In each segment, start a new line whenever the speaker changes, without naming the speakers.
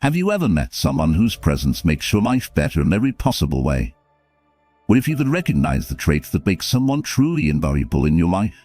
Have you ever met someone whose presence makes your life better in every possible way? What if you could recognize the traits that make someone truly invaluable in your life?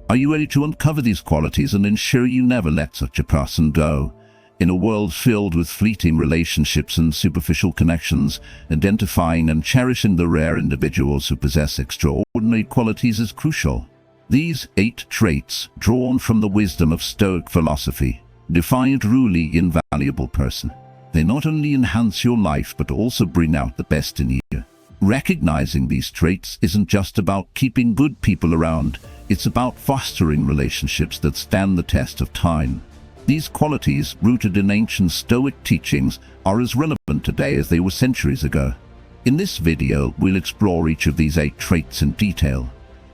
Are you ready to uncover these qualities and ensure you never let such a person go? In a world filled with fleeting relationships and superficial connections, identifying and cherishing the rare individuals who possess extraordinary qualities is crucial. These 8 traits, drawn from the wisdom of Stoic philosophy, define a truly invaluable person. They not only enhance your life but also bring out the best in you. Recognizing these traits isn't just about keeping good people around, it's about fostering relationships that stand the test of time. These qualities, rooted in ancient Stoic teachings, are as relevant today as they were centuries ago. In this video, we'll explore each of these 8 traits in detail,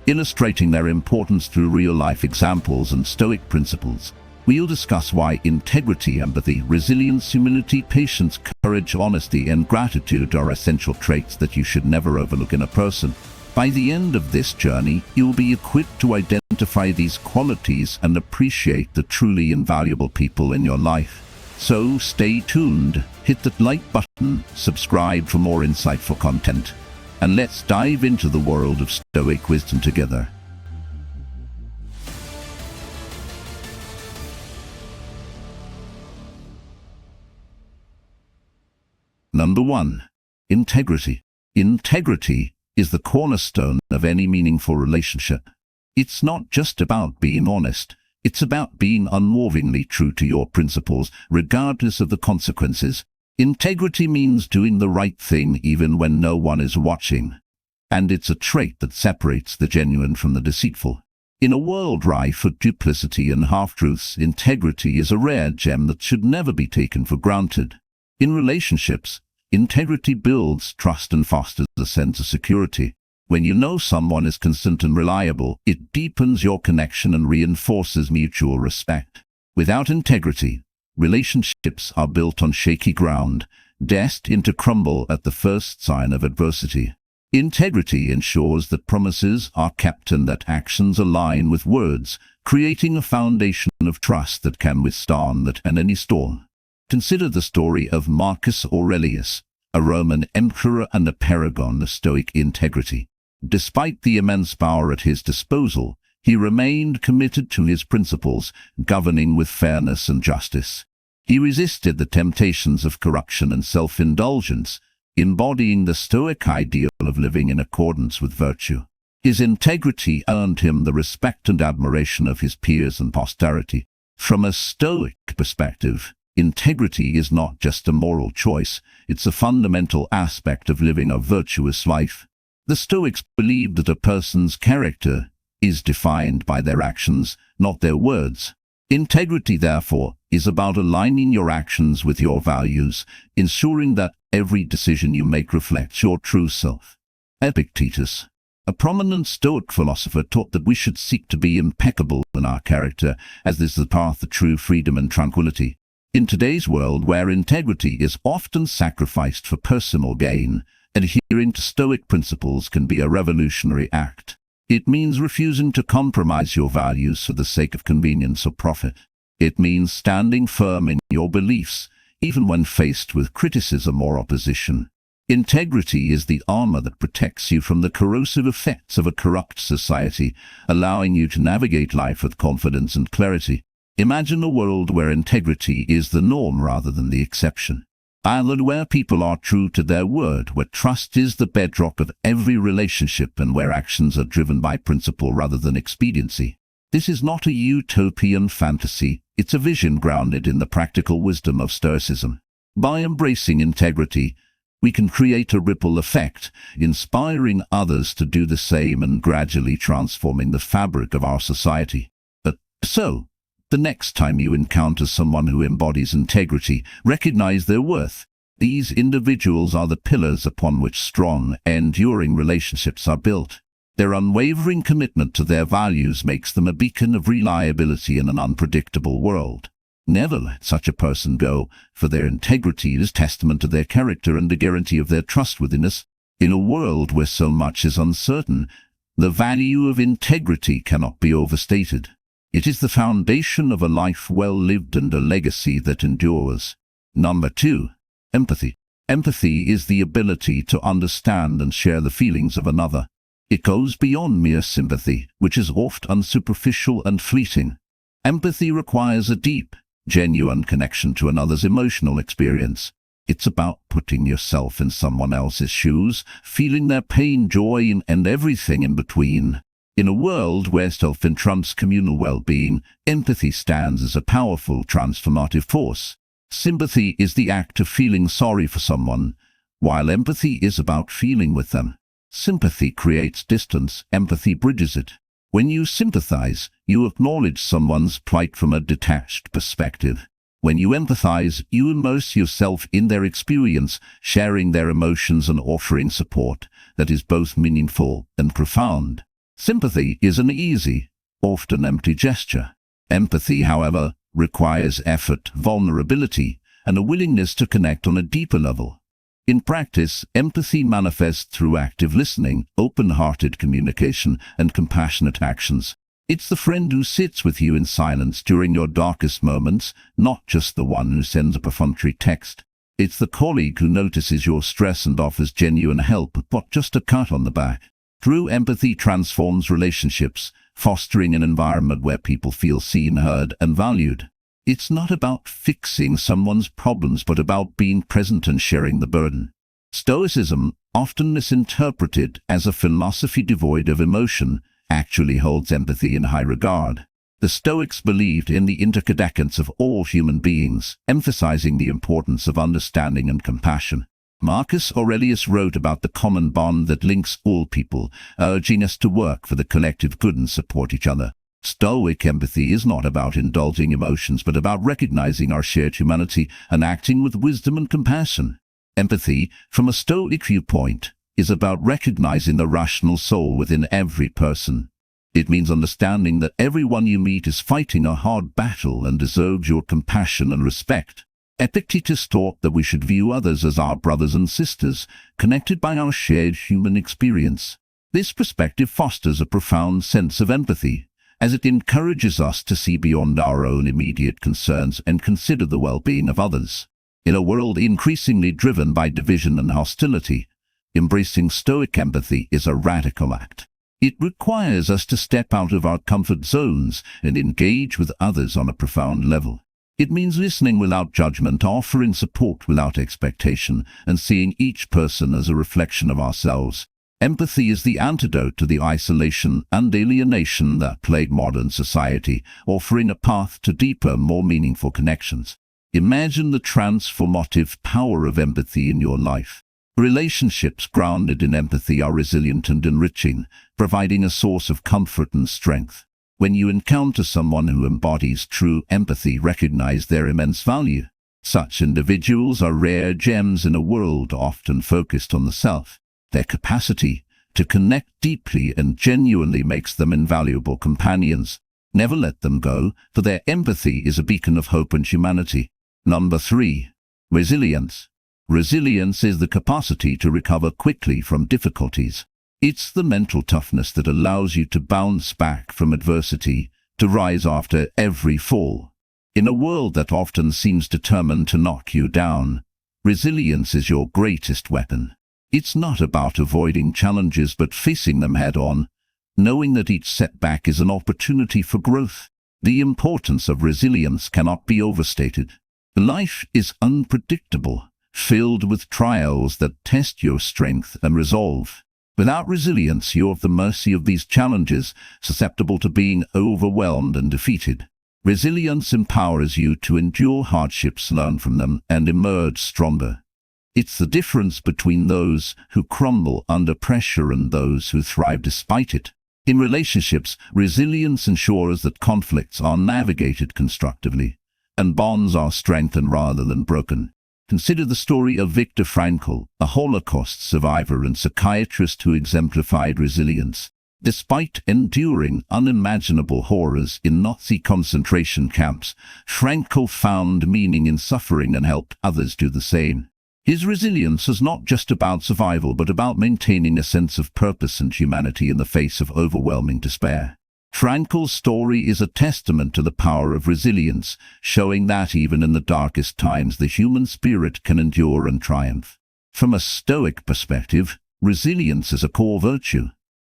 illustrating their importance through real-life examples and Stoic principles. We'll discuss why integrity, empathy, resilience, humility, patience, courage, honesty, and gratitude are essential traits that you should never overlook in a person. By the end of this journey, you'll be equipped to identify these qualities and appreciate the truly invaluable people in your life. So stay tuned, hit that like button, subscribe for more insightful content, and let's dive into the world of Stoic wisdom together. Number 1. Integrity. Integrity is the cornerstone of any meaningful relationship. It's not just about being honest, it's about being unwaveringly true to your principles, regardless of the consequences. Integrity means doing the right thing even when no one is watching. And it's a trait that separates the genuine from the deceitful. In a world rife with duplicity and half-truths, integrity is a rare gem that should never be taken for granted. In relationships, integrity builds trust and fosters a sense of security. When you know someone is consistent and reliable, it deepens your connection and reinforces mutual respect. Without integrity, relationships are built on shaky ground, destined to crumble at the first sign of adversity. Integrity ensures that promises are kept and that actions align with words, creating a foundation of trust that can withstand any storm. Consider the story of Marcus Aurelius, a Roman emperor and a paragon of Stoic integrity. Despite the immense power at his disposal, he remained committed to his principles, governing with fairness and justice. He resisted the temptations of corruption and self-indulgence, embodying the Stoic ideal of living in accordance with virtue. His integrity earned him the respect and admiration of his peers and posterity. From a Stoic perspective, integrity is not just a moral choice, it's a fundamental aspect of living a virtuous life. The Stoics believed that a person's character is defined by their actions, not their words. Integrity, therefore, is about aligning your actions with your values, ensuring that every decision you make reflects your true self. Epictetus, a prominent Stoic philosopher, taught that we should seek to be impeccable in our character, as this is the path to true freedom and tranquility. In today's world, where integrity is often sacrificed for personal gain, adhering to Stoic principles can be a revolutionary act. It means refusing to compromise your values for the sake of convenience or profit. It means standing firm in your beliefs, even when faced with criticism or opposition. Integrity is the armor that protects you from the corrosive effects of a corrupt society, allowing you to navigate life with confidence and clarity. Imagine a world where integrity is the norm rather than the exception. Ireland, where people are true to their word, where trust is the bedrock of every relationship, and where actions are driven by principle rather than expediency. This is not a utopian fantasy, it's a vision grounded in the practical wisdom of Stoicism. By embracing integrity, we can create a ripple effect, inspiring others to do the same and gradually transforming the fabric of our society. So, the next time you encounter someone who embodies integrity, recognize their worth. These individuals are the pillars upon which strong, enduring relationships are built. Their unwavering commitment to their values makes them a beacon of reliability in an unpredictable world. Never let such a person go, for their integrity is testament to their character and a guarantee of their trustworthiness. In a world where so much is uncertain, the value of integrity cannot be overstated. It is the foundation of a life well lived and a legacy that endures. Number 2. Empathy. Empathy is the ability to understand and share the feelings of another. It goes beyond mere sympathy, which is often superficial and fleeting. Empathy requires a deep, genuine connection to another's emotional experience. It's about putting yourself in someone else's shoes, feeling their pain, joy, and everything in between. In a world where self trumps communal well-being, empathy stands as a powerful transformative force. Sympathy is the act of feeling sorry for someone, while empathy is about feeling with them. Sympathy creates distance, empathy bridges it. When you sympathize, you acknowledge someone's plight from a detached perspective. When you empathize, you immerse yourself in their experience, sharing their emotions and offering support that is both meaningful and profound. Sympathy is an easy, often empty gesture. Empathy, however, requires effort, vulnerability, and a willingness to connect on a deeper level. In practice, empathy manifests through active listening, open-hearted communication, and compassionate actions. It's the friend who sits with you in silence during your darkest moments, not just the one who sends a perfunctory text. It's the colleague who notices your stress and offers genuine help, not just a cut on the back. True empathy transforms relationships, fostering an environment where people feel seen, heard, and valued. It's not about fixing someone's problems, but about being present and sharing the burden. Stoicism, often misinterpreted as a philosophy devoid of emotion, actually holds empathy in high regard. The Stoics believed in the interdependence of all human beings, emphasizing the importance of understanding and compassion. Marcus Aurelius wrote about the common bond that links all people, urging us to work for the collective good and support each other. Stoic empathy is not about indulging emotions, but about recognizing our shared humanity and acting with wisdom and compassion. Empathy, from a Stoic viewpoint, is about recognizing the rational soul within every person. It means understanding that everyone you meet is fighting a hard battle and deserves your compassion and respect. Epictetus taught that we should view others as our brothers and sisters, connected by our shared human experience. This perspective fosters a profound sense of empathy, as it encourages us to see beyond our own immediate concerns and consider the well-being of others. In a world increasingly driven by division and hostility, embracing Stoic empathy is a radical act. It requires us to step out of our comfort zones and engage with others on a profound level. It means listening without judgment, offering support without expectation, and seeing each person as a reflection of ourselves. Empathy is the antidote to the isolation and alienation that plague modern society, offering a path to deeper, more meaningful connections. Imagine the transformative power of empathy in your life. Relationships grounded in empathy are resilient and enriching, providing a source of comfort and strength. When you encounter someone who embodies true empathy, recognize their immense value. Such individuals are rare gems in a world often focused on the self. Their capacity to connect deeply and genuinely makes them invaluable companions. Never let them go, for their empathy is a beacon of hope and humanity. Number 3. Resilience. Resilience is the capacity to recover quickly from difficulties. It's the mental toughness that allows you to bounce back from adversity, to rise after every fall. In a world that often seems determined to knock you down, resilience is your greatest weapon. It's not about avoiding challenges but facing them head-on, knowing that each setback is an opportunity for growth. The importance of resilience cannot be overstated. Life is unpredictable, filled with trials that test your strength and resolve. Without resilience, you're at the mercy of these challenges, susceptible to being overwhelmed and defeated. Resilience empowers you to endure hardships, learn from them, and emerge stronger. It's the difference between those who crumble under pressure and those who thrive despite it. In relationships, resilience ensures that conflicts are navigated constructively, and bonds are strengthened rather than broken. Consider the story of Viktor Frankl, a Holocaust survivor and psychiatrist who exemplified resilience. Despite enduring unimaginable horrors in Nazi concentration camps, Frankl found meaning in suffering and helped others do the same. His resilience is not just about survival, but about maintaining a sense of purpose and humanity in the face of overwhelming despair. Frankl's story is a testament to the power of resilience, showing that even in the darkest times the human spirit can endure and triumph. From a Stoic perspective, resilience is a core virtue.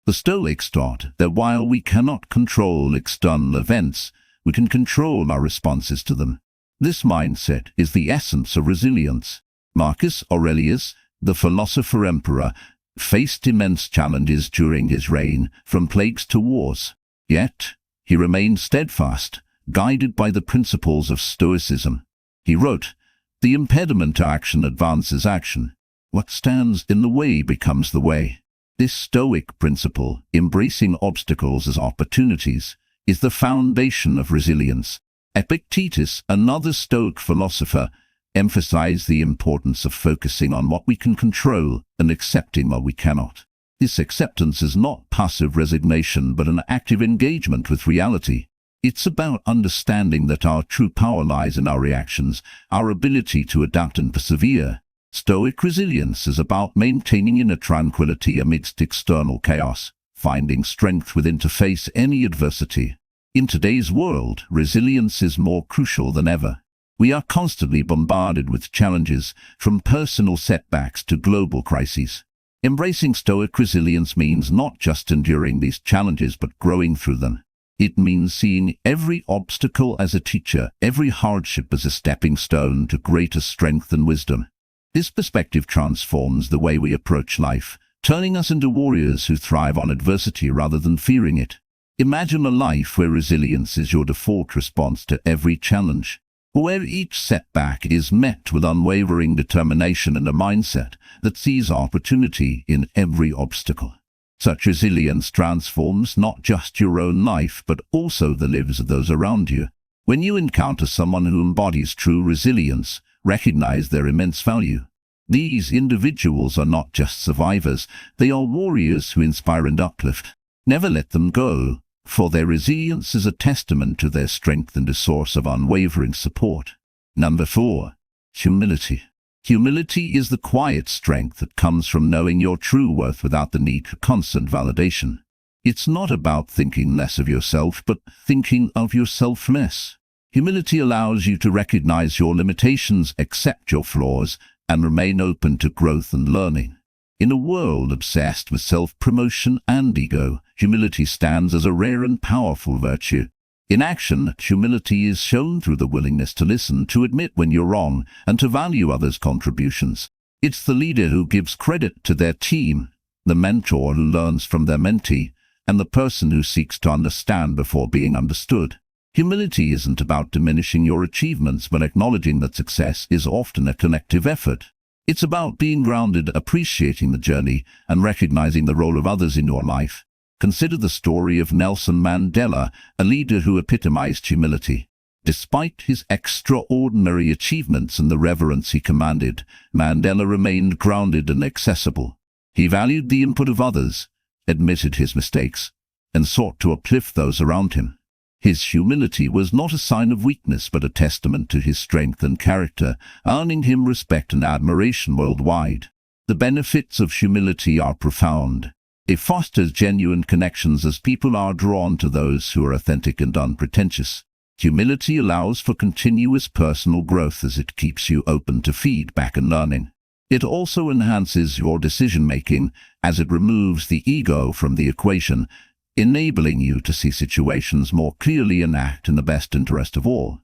The Stoics taught that while we cannot control external events, we can control our responses to them. This mindset is the essence of resilience. Marcus Aurelius, the philosopher-emperor, faced immense challenges during his reign, from plagues to wars. Yet, he remained steadfast, guided by the principles of Stoicism. He wrote, "The impediment to action advances action. What stands in the way becomes the way." This Stoic principle, embracing obstacles as opportunities, is the foundation of resilience. Epictetus, another Stoic philosopher, emphasized the importance of focusing on what we can control and accepting what we cannot. This acceptance is not passive resignation but an active engagement with reality. It's about understanding that our true power lies in our reactions, our ability to adapt and persevere. Stoic resilience is about maintaining inner tranquility amidst external chaos, finding strength within to face any adversity. In today's world, resilience is more crucial than ever. We are constantly bombarded with challenges, from personal setbacks to global crises. Embracing Stoic resilience means not just enduring these challenges but growing through them. It means seeing every obstacle as a teacher, every hardship as a stepping stone to greater strength and wisdom. This perspective transforms the way we approach life, turning us into warriors who thrive on adversity rather than fearing it. Imagine a life where resilience is your default response to every challenge, where each setback is met with unwavering determination and a mindset that sees opportunity in every obstacle. Such resilience transforms not just your own life but also the lives of those around you. When you encounter someone who embodies true resilience, recognize their immense value. These individuals are not just survivors, they are warriors who inspire and uplift. Never let them go, for their resilience is a testament to their strength and a source of unwavering support. Number 4. Humility. Humility is the quiet strength that comes from knowing your true worth without the need for constant validation. It's not about thinking less of yourself, but thinking of yourself less. Humility allows you to recognize your limitations, accept your flaws, and remain open to growth and learning. In a world obsessed with self-promotion and ego, humility stands as a rare and powerful virtue. In action, humility is shown through the willingness to listen, to admit when you're wrong, and to value others' contributions. It's the leader who gives credit to their team, the mentor who learns from their mentee, and the person who seeks to understand before being understood. Humility isn't about diminishing your achievements but acknowledging that success is often a collective effort. It's about being grounded, appreciating the journey, and recognizing the role of others in your life. Consider the story of Nelson Mandela, a leader who epitomized humility. Despite his extraordinary achievements and the reverence he commanded, Mandela remained grounded and accessible. He valued the input of others, admitted his mistakes, and sought to uplift those around him. His humility was not a sign of weakness but a testament to his strength and character, earning him respect and admiration worldwide. The benefits of humility are profound. It fosters genuine connections as people are drawn to those who are authentic and unpretentious. Humility allows for continuous personal growth as it keeps you open to feedback and learning. It also enhances your decision-making as it removes the ego from the equation, enabling you to see situations more clearly and act in the best interest of all.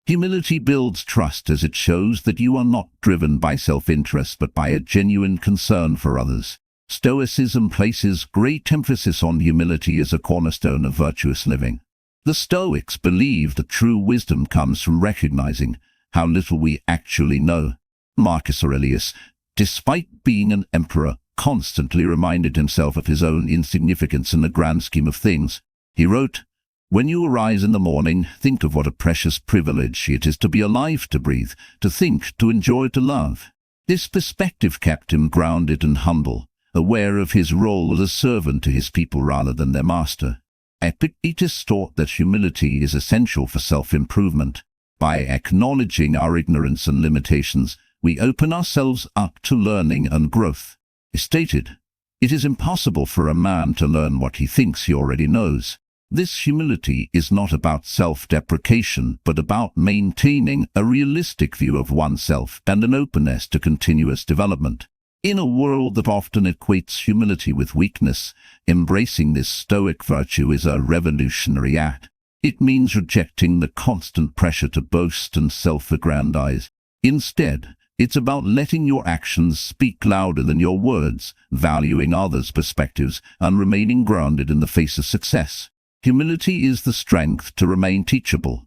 Humility builds trust as it shows that you are not driven by self-interest but by a genuine concern for others. Stoicism places great emphasis on humility as a cornerstone of virtuous living. The Stoics believe that true wisdom comes from recognizing how little we actually know. Marcus Aurelius, despite being an emperor, constantly reminded himself of his own insignificance in the grand scheme of things. He wrote, "When you arise in the morning, think of what a precious privilege it is to be alive, to breathe, to think, to enjoy, to love." This perspective kept him grounded and humble, aware of his role as a servant to his people rather than their master. Epictetus taught that humility is essential for self-improvement. By acknowledging our ignorance and limitations, we open ourselves up to learning and growth. He stated, "It is impossible for a man to learn what he thinks he already knows. This humility is not about self-deprecation, but about maintaining a realistic view of oneself and an openness to continuous development. In a world that often equates humility with weakness, embracing this Stoic virtue is a revolutionary act. It means rejecting the constant pressure to boast and self-aggrandize. Instead, it's about letting your actions speak louder than your words, valuing others' perspectives, and remaining grounded in the face of success. Humility is the strength to remain teachable,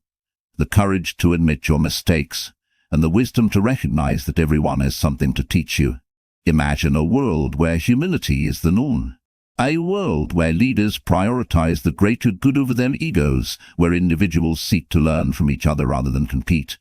the courage to admit your mistakes, and the wisdom to recognize that everyone has something to teach you. Imagine a world where humility is the norm. A world where leaders prioritize the greater good over their egos, where individuals seek to learn from each other rather than compete,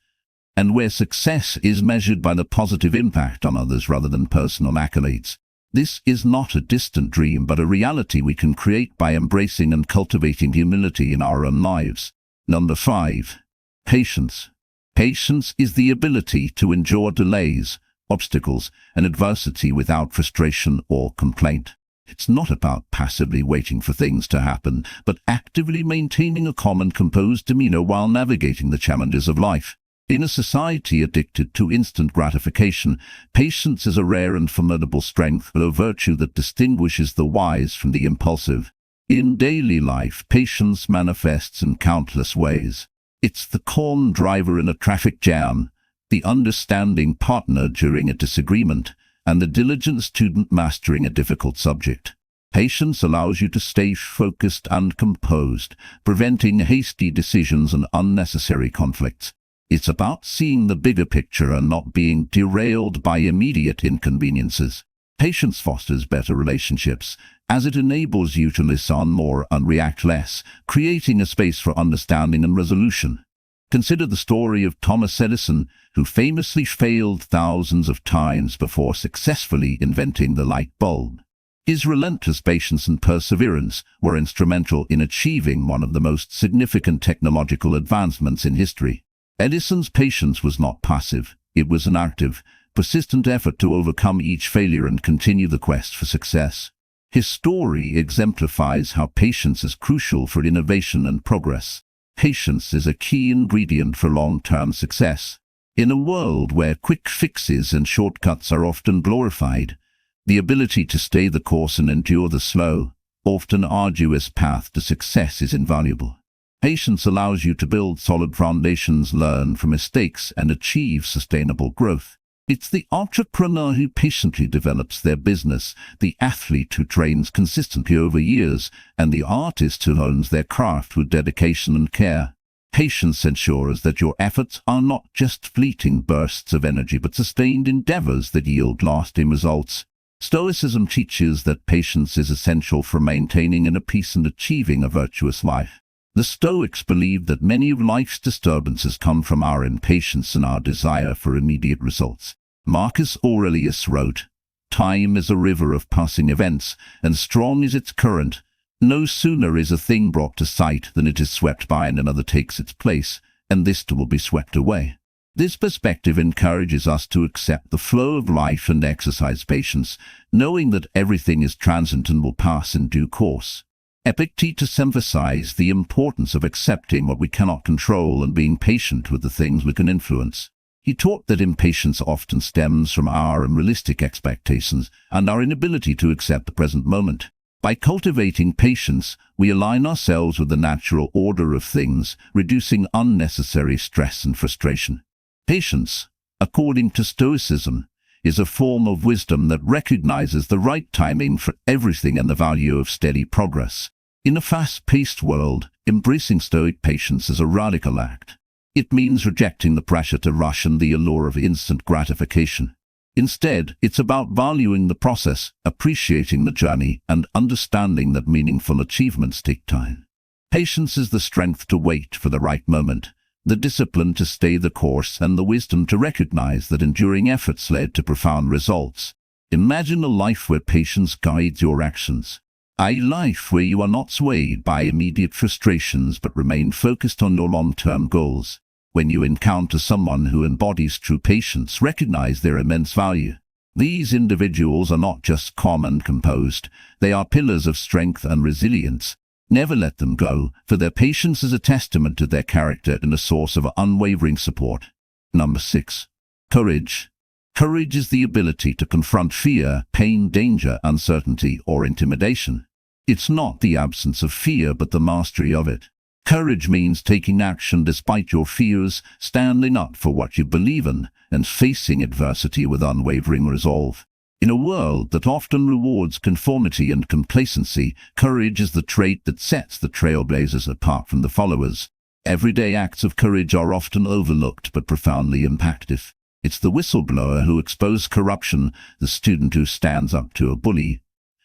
and where success is measured by the positive impact on others rather than personal accolades. This is not a distant dream, but a reality we can create by embracing and cultivating humility in our own lives. Number 5. Patience. Patience is the ability to endure delays, obstacles, and adversity without frustration or complaint. It's not about passively waiting for things to happen, but actively maintaining a calm and composed demeanor while navigating the challenges of life. In a society addicted to instant gratification, patience is a rare and formidable strength, a virtue that distinguishes the wise from the impulsive. In daily life, patience manifests in countless ways. It's the calm driver in a traffic jam, the understanding partner during a disagreement, and the diligent student mastering a difficult subject. Patience allows you to stay focused and composed, preventing hasty decisions and unnecessary conflicts. It's about seeing the bigger picture and not being derailed by immediate inconveniences. Patience fosters better relationships, as it enables you to listen more and react less, creating a space for understanding and resolution. Consider the story of Thomas Edison, who famously failed thousands of times before successfully inventing the light bulb. His relentless patience and perseverance were instrumental in achieving one of the most significant technological advancements in history. Edison's patience was not passive. It was an active, persistent effort to overcome each failure and continue the quest for success. His story exemplifies how patience is crucial for innovation and progress. Patience is a key ingredient for long-term success. In a world where quick fixes and shortcuts are often glorified, the ability to stay the course and endure the slow, often arduous path to success is invaluable. Patience allows you to build solid foundations, learn from mistakes, and achieve sustainable growth. It's the entrepreneur who patiently develops their business, the athlete who trains consistently over years, and the artist who hones their craft with dedication and care. Patience ensures that your efforts are not just fleeting bursts of energy, but sustained endeavors that yield lasting results. Stoicism teaches that patience is essential for maintaining inner peace and achieving a virtuous life. The Stoics believed that many of life's disturbances come from our impatience and our desire for immediate results. Marcus Aurelius wrote, "Time is a river of passing events, and strong is its current. No sooner is a thing brought to sight than it is swept by and another takes its place, and this too will be swept away." This perspective encourages us to accept the flow of life and exercise patience, knowing that everything is transient and will pass in due course. Epictetus emphasized the importance of accepting what we cannot control and being patient with the things we can influence. He taught that impatience often stems from our unrealistic expectations and our inability to accept the present moment. By cultivating patience, we align ourselves with the natural order of things, reducing unnecessary stress and frustration. Patience, according to Stoicism, is a form of wisdom that recognizes the right timing for everything and the value of steady progress. In a fast-paced world, embracing Stoic patience is a radical act. It means rejecting the pressure to rush and the allure of instant gratification. Instead, it's about valuing the process, appreciating the journey, and understanding that meaningful achievements take time. Patience is the strength to wait for the right moment, the discipline to stay the course, and the wisdom to recognize that enduring efforts led to profound results. Imagine a life where patience guides your actions. A life where you are not swayed by immediate frustrations but remain focused on your long-term goals. When you encounter someone who embodies true patience, recognize their immense value. These individuals are not just calm and composed, they are pillars of strength and resilience. Never let them go, for their patience is a testament to their character and a source of unwavering support. Number 6. Courage. Courage is the ability to confront fear, pain, danger, uncertainty, or intimidation. It's not the absence of fear, but the mastery of it. Courage means taking action despite your fears, standing up for what you believe in, and facing adversity with unwavering resolve. In a world that often rewards conformity and complacency, courage is the trait that sets the trailblazers apart from the followers. Everyday acts of courage are often overlooked but profoundly impactful. It's the whistleblower who exposes corruption, the student who stands up to a bully,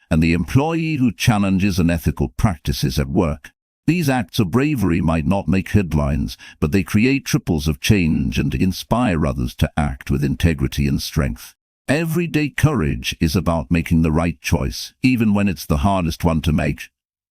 and the employee who challenges unethical practices at work. These acts of bravery might not make headlines, but they create ripples of change and inspire others to act with integrity and strength. Everyday courage is about making the right choice, even when it's the hardest one to make.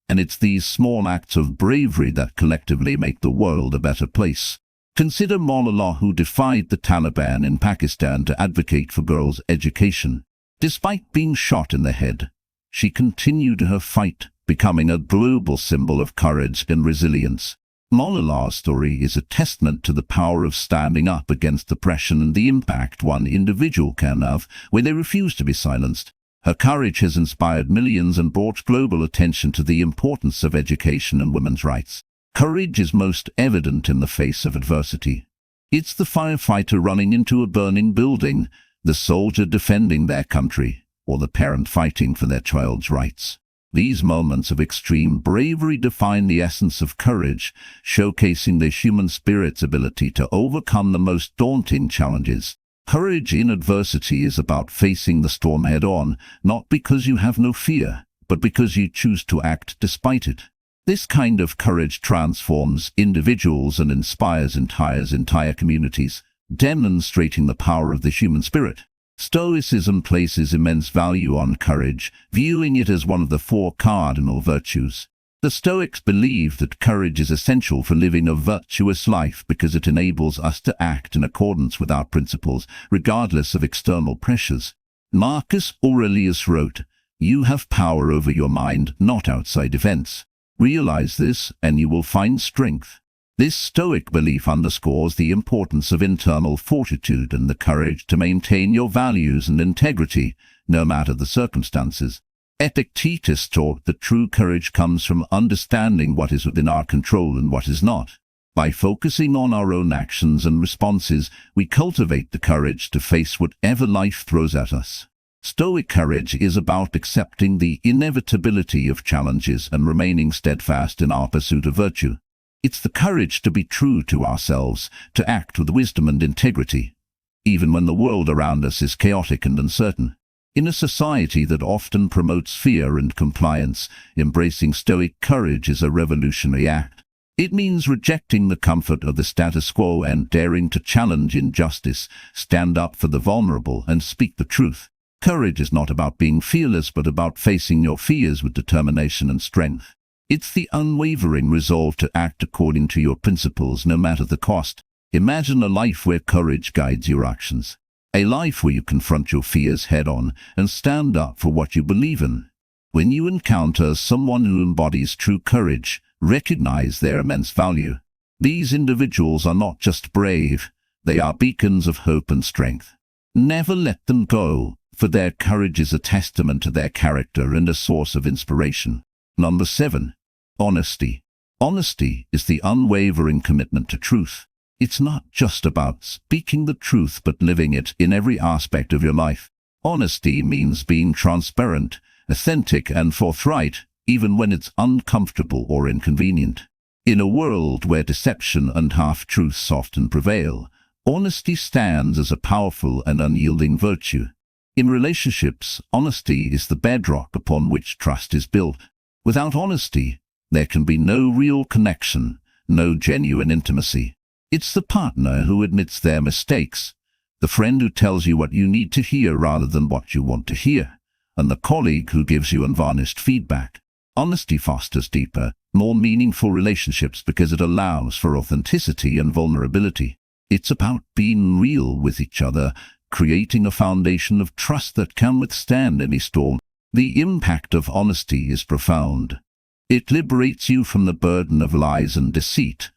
And it's these small acts of bravery that collectively make the world a better place. Consider Malala, who defied the Taliban in Pakistan to advocate for girls' education. Despite being shot in the head, she continued her fight, becoming a global symbol of courage and resilience. Malala's story is a testament to the power of standing up against oppression and the impact one individual can have when they refuse to be silenced. Her courage has inspired millions and brought global attention to the importance of education and women's rights. Courage is most evident in the face of adversity. It's the firefighter running into a burning building, the soldier defending their country, or the parent fighting for their child's rights. These moments of extreme bravery define the essence of courage, showcasing the human spirit's ability to overcome the most daunting challenges. Courage in adversity is about facing the storm head-on, not because you have no fear, but because you choose to act despite it. This kind of courage transforms individuals and inspires entire communities, demonstrating the power of the human spirit. Stoicism places immense value on courage, viewing it as one of the 4 cardinal virtues. The Stoics believe that courage is essential for living a virtuous life because it enables us to act in accordance with our principles, regardless of external pressures. Marcus Aurelius wrote, "You have power over your mind, not outside events. Realize this, and you will find strength." This Stoic belief underscores the importance of internal fortitude and the courage to maintain your values and integrity, no matter the circumstances. Epictetus taught that true courage comes from understanding what is within our control and what is not. By focusing on our own actions and responses, we cultivate the courage to face whatever life throws at us. Stoic courage is about accepting the inevitability of challenges and remaining steadfast in our pursuit of virtue. It's the courage to be true to ourselves, to act with wisdom and integrity, even when the world around us is chaotic and uncertain. In a society that often promotes fear and compliance, embracing Stoic courage is a revolutionary act. It means rejecting the comfort of the status quo and daring to challenge injustice, stand up for the vulnerable, and speak the truth. Courage is not about being fearless, but about facing your fears with determination and strength. It's the unwavering resolve to act according to your principles, no matter the cost. Imagine a life where courage guides your actions. A life where you confront your fears head-on and stand up for what you believe in. When you encounter someone who embodies true courage, recognize their immense value. These individuals are not just brave, they are beacons of hope and strength. Never let them go, for their courage is a testament to their character and a source of inspiration. Number 7. Honesty. Honesty is the unwavering commitment to truth. It's not just about speaking the truth, but living it in every aspect of your life. Honesty means being transparent, authentic, and forthright, even when it's uncomfortable or inconvenient. In a world where deception and half-truths often prevail, honesty stands as a powerful and unyielding virtue. In relationships, honesty is the bedrock upon which trust is built. Without honesty, there can be no real connection, no genuine intimacy. It's the partner who admits their mistakes, the friend who tells you what you need to hear rather than what you want to hear, and the colleague who gives you unvarnished feedback. Honesty fosters deeper, more meaningful relationships because it allows for authenticity and vulnerability. It's about being real with each other, creating a foundation of trust that can withstand any storm. The impact of honesty is profound. It liberates you from the burden of lies and deceit,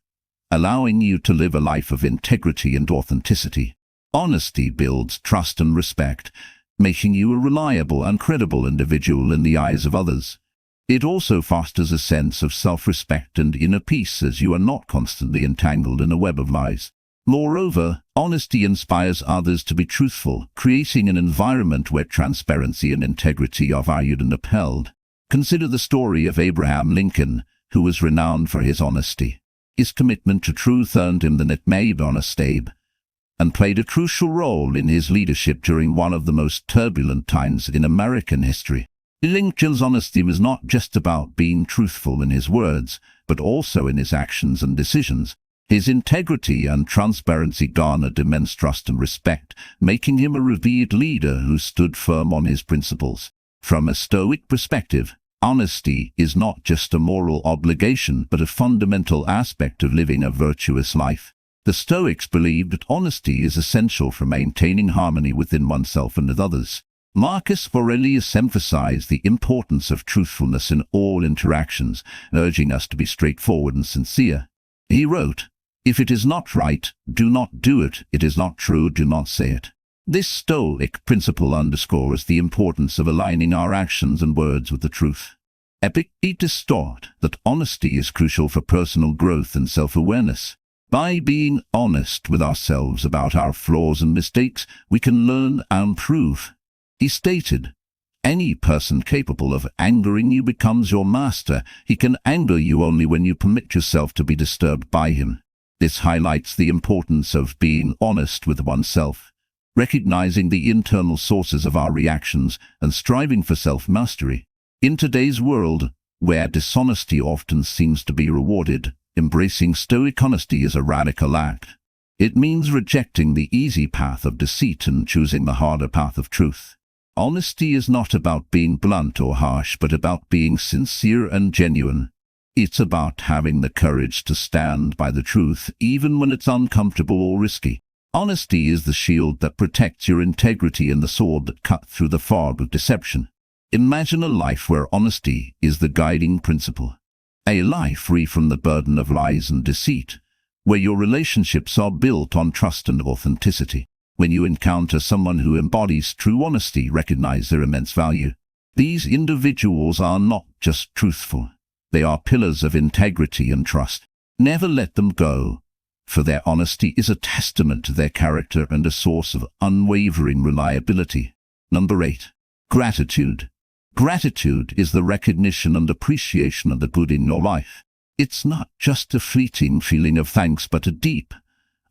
allowing you to live a life of integrity and authenticity. Honesty builds trust and respect, making you a reliable and credible individual in the eyes of others. It also fosters a sense of self-respect and inner peace as you are not constantly entangled in a web of lies. Moreover, honesty inspires others to be truthful, creating an environment where transparency and integrity are valued and upheld. Consider the story of Abraham Lincoln, who was renowned for his honesty. His commitment to truth earned him the nickname Honest Abe, and played a crucial role in his leadership during one of the most turbulent times in American history. Lincoln's honesty was not just about being truthful in his words, but also in his actions and decisions. His integrity and transparency garnered immense trust and respect, making him a revered leader who stood firm on his principles. From a Stoic perspective, honesty is not just a moral obligation but a fundamental aspect of living a virtuous life. The Stoics believed that honesty is essential for maintaining harmony within oneself and with others. Marcus Aurelius emphasized the importance of truthfulness in all interactions, urging us to be straightforward and sincere. He wrote, "If it is not right, do not do it. It is not true, do not say it." This Stoic principle underscores the importance of aligning our actions and words with the truth. Epictetus taught that honesty is crucial for personal growth and self-awareness. By being honest with ourselves about our flaws and mistakes, we can learn and improve. He stated, "Any person capable of angering you becomes your master. He can anger you only when you permit yourself to be disturbed by him." This highlights the importance of being honest with oneself, recognizing the internal sources of our reactions and striving for self-mastery. In today's world, where dishonesty often seems to be rewarded, embracing Stoic honesty is a radical act. It means rejecting the easy path of deceit and choosing the harder path of truth. Honesty is not about being blunt or harsh, but about being sincere and genuine. It's about having the courage to stand by the truth, even when it's uncomfortable or risky. Honesty is the shield that protects your integrity and the sword that cuts through the fog of deception. Imagine a life where honesty is the guiding principle. A life free from the burden of lies and deceit, where your relationships are built on trust and authenticity. When you encounter someone who embodies true honesty, recognize their immense value. These individuals are not just truthful. They are pillars of integrity and trust. Never let them go, for their honesty is a testament to their character and a source of unwavering reliability. Number 8. Gratitude. Gratitude is the recognition and appreciation of the good in your life. It's not just a fleeting feeling of thanks, but a deep,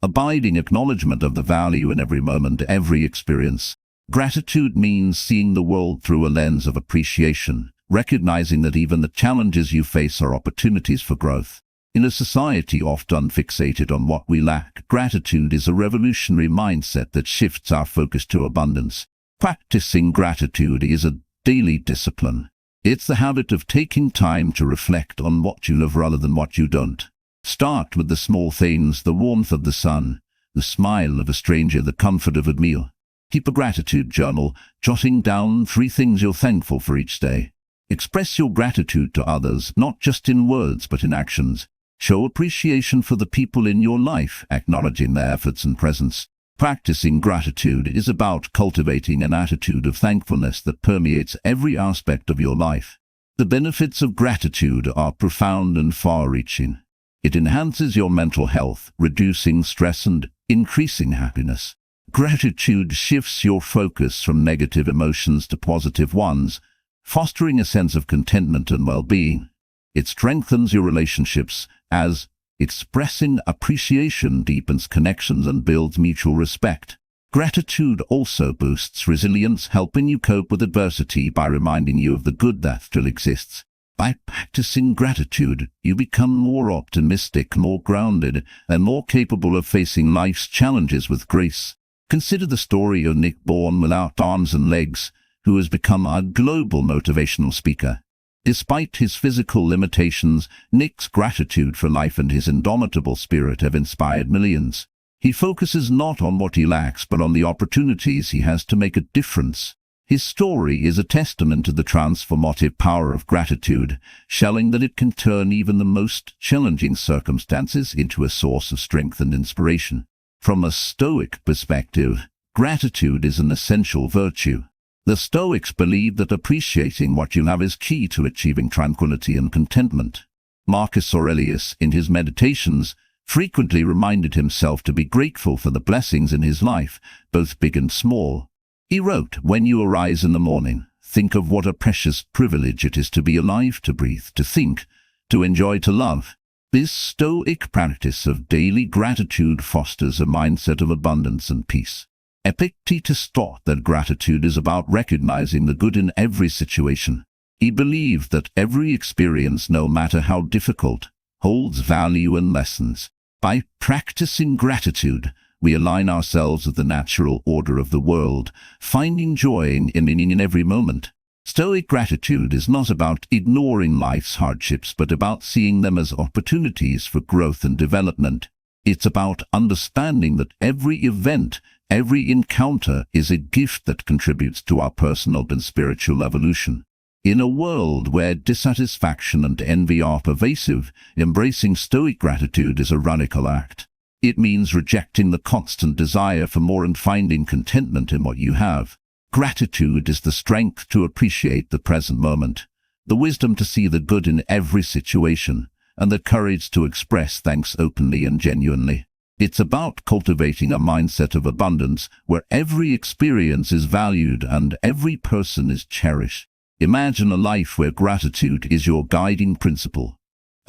abiding acknowledgement of the value in every moment, every experience. Gratitude means seeing the world through a lens of appreciation, recognizing that even the challenges you face are opportunities for growth. In a society often fixated on what we lack, gratitude is a revolutionary mindset that shifts our focus to abundance. Practicing gratitude is a daily discipline. It's the habit of taking time to reflect on what you love rather than what you don't. Start with the small things: the warmth of the sun, the smile of a stranger, the comfort of a meal. Keep a gratitude journal, jotting down 3 things you're thankful for each day. Express your gratitude to others, not just in words but in actions. Show appreciation for the people in your life, acknowledging their efforts and presence. Practicing gratitude is about cultivating an attitude of thankfulness that permeates every aspect of your life. The benefits of gratitude are profound and far-reaching. It enhances your mental health, reducing stress and increasing happiness. Gratitude shifts your focus from negative emotions to positive ones, fostering a sense of contentment and well-being. It strengthens your relationships, as expressing appreciation deepens connections and builds mutual respect. Gratitude also boosts resilience, helping you cope with adversity by reminding you of the good that still exists. By practicing gratitude, you become more optimistic, more grounded, and more capable of facing life's challenges with grace. Consider the story of Nick, born without arms and legs, who has become a global motivational speaker. Despite his physical limitations, Nick's gratitude for life and his indomitable spirit have inspired millions. He focuses not on what he lacks, but on the opportunities he has to make a difference. His story is a testament to the transformative power of gratitude, showing that it can turn even the most challenging circumstances into a source of strength and inspiration. From a Stoic perspective, gratitude is an essential virtue. The Stoics believe that appreciating what you have is key to achieving tranquility and contentment. Marcus Aurelius, in his Meditations, frequently reminded himself to be grateful for the blessings in his life, both big and small. He wrote, "When you arise in the morning, think of what a precious privilege it is to be alive, to breathe, to think, to enjoy, to love." This Stoic practice of daily gratitude fosters a mindset of abundance and peace. Epictetus taught that gratitude is about recognizing the good in every situation. He believed that every experience, no matter how difficult, holds value and lessons. By practicing gratitude, we align ourselves with the natural order of the world, finding joy in every moment. Stoic gratitude is not about ignoring life's hardships, but about seeing them as opportunities for growth and development. It's about understanding that every event, every encounter is a gift that contributes to our personal and spiritual evolution. In a world where dissatisfaction and envy are pervasive, embracing Stoic gratitude is a radical act. It means rejecting the constant desire for more and finding contentment in what you have. Gratitude is the strength to appreciate the present moment, the wisdom to see the good in every situation, and the courage to express thanks openly and genuinely. It's about cultivating a mindset of abundance where every experience is valued and every person is cherished. Imagine a life where gratitude is your guiding principle.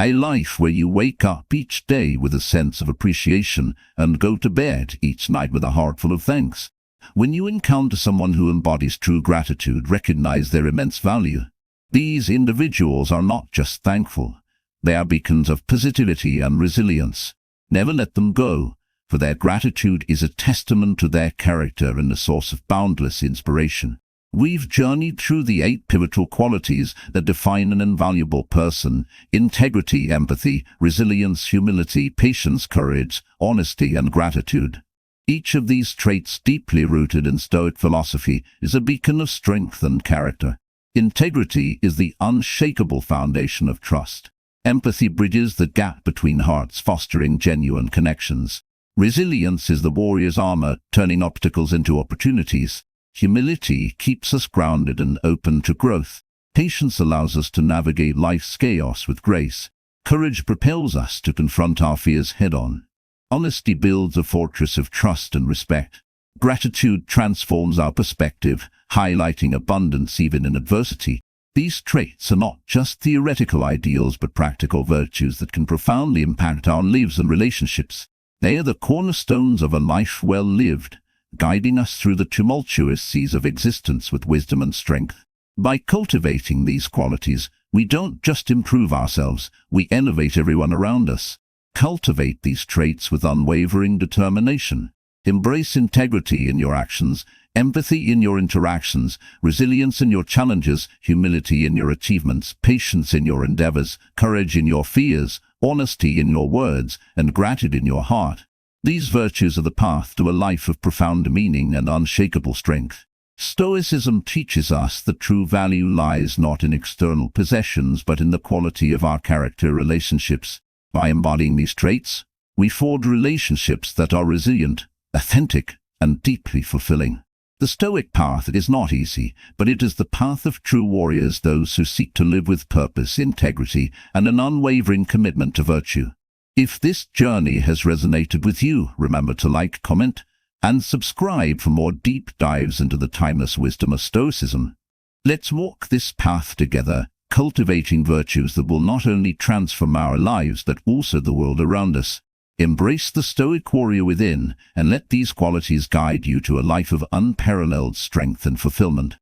A life where you wake up each day with a sense of appreciation and go to bed each night with a heart full of thanks. When you encounter someone who embodies true gratitude, recognize their immense value. These individuals are not just thankful. They are beacons of positivity and resilience. Never let them go, for their gratitude is a testament to their character and a source of boundless inspiration. We've journeyed through the 8 pivotal qualities that define an invaluable person: integrity, empathy, resilience, humility, patience, courage, honesty, and gratitude. Each of these traits, deeply rooted in Stoic philosophy, is a beacon of strength and character. Integrity is the unshakable foundation of trust. Empathy bridges the gap between hearts, fostering genuine connections. Resilience is the warrior's armor, turning obstacles into opportunities. Humility keeps us grounded and open to growth. Patience allows us to navigate life's chaos with grace. Courage propels us to confront our fears head-on. Honesty builds a fortress of trust and respect. Gratitude transforms our perspective, highlighting abundance even in adversity. These traits are not just theoretical ideals but practical virtues that can profoundly impact our lives and relationships. They are the cornerstones of a life well lived, guiding us through the tumultuous seas of existence with wisdom and strength. By cultivating these qualities, we don't just improve ourselves, we elevate everyone around us. Cultivate these traits with unwavering determination. Embrace integrity in your actions, empathy in your interactions, resilience in your challenges, humility in your achievements, patience in your endeavors, courage in your fears, honesty in your words, and gratitude in your heart. These virtues are the path to a life of profound meaning and unshakable strength. Stoicism teaches us that true value lies not in external possessions but in the quality of our character relationships. By embodying these traits, we forge relationships that are resilient, authentic, and deeply fulfilling. The Stoic path is not easy, but it is the path of true warriors, those who seek to live with purpose, integrity, and an unwavering commitment to virtue. If this journey has resonated with you, remember to like, comment, and subscribe for more deep dives into the timeless wisdom of Stoicism. Let's walk this path together, cultivating virtues that will not only transform our lives but also the world around us. Embrace the Stoic warrior within, and let these qualities guide you to a life of unparalleled strength and fulfillment.